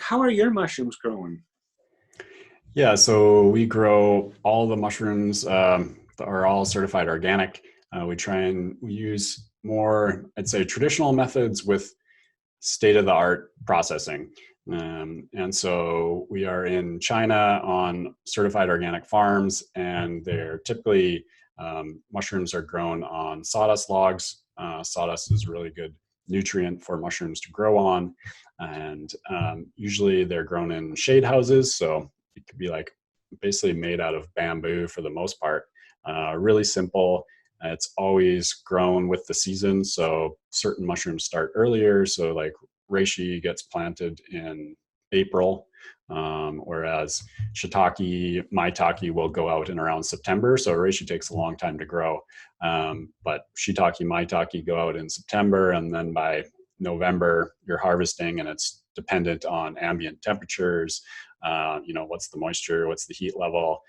how are your mushrooms growing? Yeah, so we grow all the mushrooms that are all certified organic. We use more, I'd say, traditional methods with state of the art processing. And so we are in China on certified organic farms, and they're typically mushrooms are grown on sawdust logs. Sawdust is a really good nutrient for mushrooms to grow on. And usually they're grown in shade houses. So it could be like basically made out of bamboo for the most part. Really simple. It's always grown with the season. So certain mushrooms start earlier. So like reishi gets planted in April, whereas shiitake, maitake will go out in around September. So reishi takes a long time to grow. But shiitake, maitake go out in September, and then by November you're harvesting, and it's dependent on ambient temperatures. What's the moisture, what's the heat level.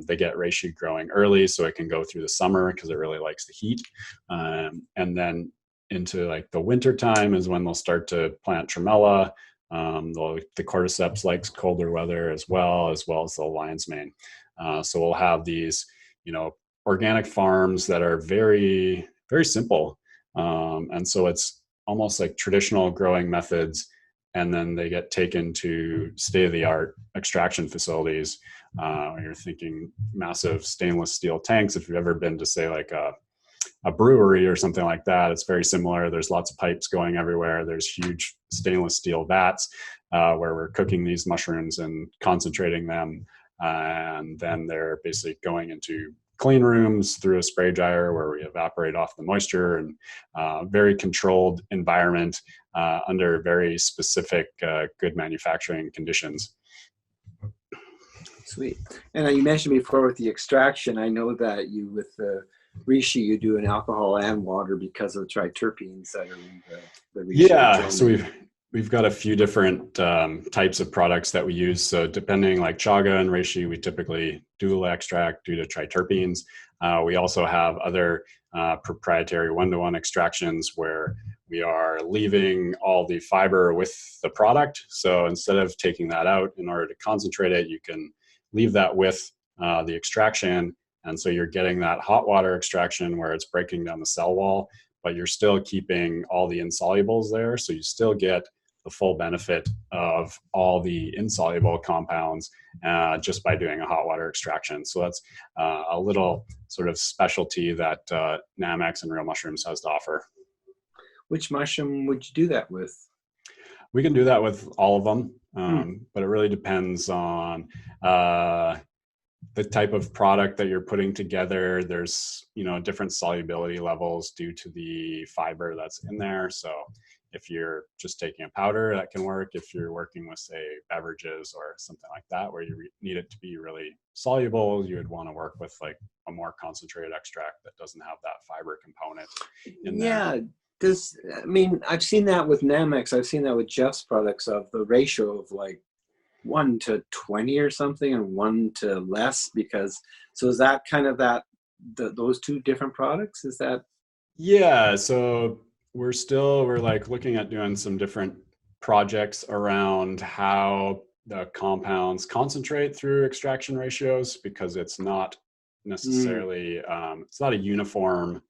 They get reishi growing early so it can go through the summer because it really likes the heat. And then into like the winter time is when they'll start to plant tremella. The cordyceps likes colder weather as well as the lion's mane. So we'll have these, organic farms that are very, very simple. And so it's almost like traditional growing methods, and then they get taken to state-of-the-art extraction facilities. You're thinking massive stainless steel tanks. If you've ever been to, say, like a brewery or something like that, it's very similar. There's lots of pipes going everywhere. There's huge stainless steel vats where we're cooking these mushrooms and concentrating them. And then they're basically going into clean rooms through a spray dryer where we evaporate off the moisture, and very controlled environment under very specific good manufacturing conditions. Sweet. And you mentioned before with the extraction, I know that you, with the reishi, you do an alcohol and water because of the triterpenes that are in the reishi. Yeah, so we've got a few different types of products that we use. So depending, like chaga and reishi, we typically dual extract due to triterpenes. We also have other proprietary one-to-one extractions where we are leaving all the fiber with the product. So instead of taking that out in order to concentrate it, you can leave that with the extraction. And so you're getting that hot water extraction where it's breaking down the cell wall, but you're still keeping all the insolubles there. So you still get the full benefit of all the insoluble compounds just by doing a hot water extraction. So that's a little sort of specialty that Nammex and Real Mushrooms has to offer. Which mushroom would you do that with? We can do that with all of them, but it really depends on the type of product that you're putting together. There's, different solubility levels due to the fiber that's in there. So if you're just taking a powder, that can work. If you're working with, say, beverages or something like that, where you need it to be really soluble, you would want to work with like a more concentrated extract that doesn't have that fiber component in there. Yeah. I've seen that with Nammex. I've seen that with Jeff's products, of the ratio of like 1 to 20 or something, and 1 to less. So is that kind of those two different products? Is that? Yeah. So we're like looking at doing some different projects around how the compounds concentrate through extraction ratios, because it's not necessarily, it's not a uniform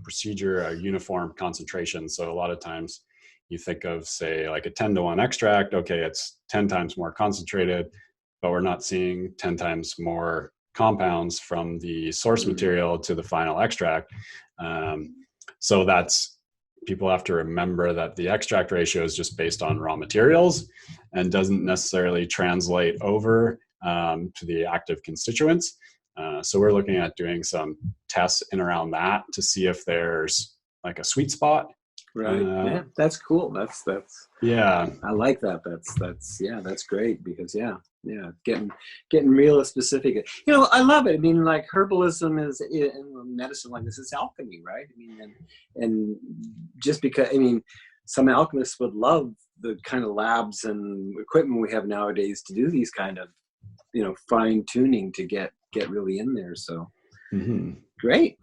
procedure, a uniform concentration. So a lot of times you think of, say, like a 10-to-1 extract. Okay, it's 10 times more concentrated, but we're not seeing 10 times more compounds from the source material to the final extract. So people have to remember that the extract ratio is just based on raw materials and doesn't necessarily translate over to the active constituents. So we're looking at doing some tests in around that to see if there's like a sweet spot. Right. Yeah, that's cool. That's yeah. I like that. That's great, because getting real specific. I love it. Like herbalism is in medicine like this. It's alchemy, right? And just because some alchemists would love the kind of labs and equipment we have nowadays to do these kind of fine tuning to get really in there. So great.